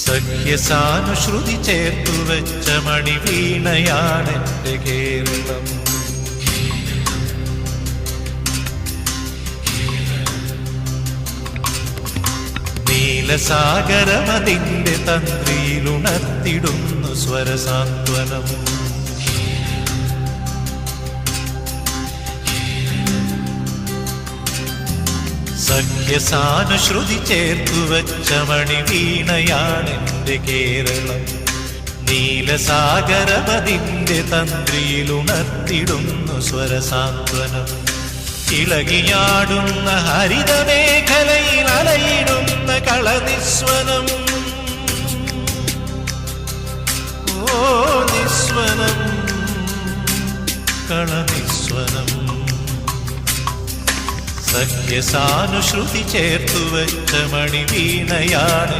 സഖ്യസാനുശ്രുതി ചേർത്തു വെച്ച മണിവീണയാണെന്റെ കേരളം. നീലസാഗരമതിന്റെ തന്ത്രിയിലുണർത്തിടുന്നു സ്വരസാന്ത്വനം. സഖ്യസാനുശ്രുതി ചേർത്തു വച്ച മണിവീണയാണെന്റെ കേരളം. നീലസാഗരമതിന്റെ തന്ത്രിയിലുണർത്തിടുന്നു സ്വരസാന്ത്വനം. ഇളകിയാടുന്ന ഹരിതമേഖലയിൽ അലയിടുന്ന കളനിസ്വനം. ഓ നിസ്വനം, കളനിസ്വനം. സഖ്യസാനുശ്രുതി ചേർത്തു വെച്ച മണിവീണയാണ്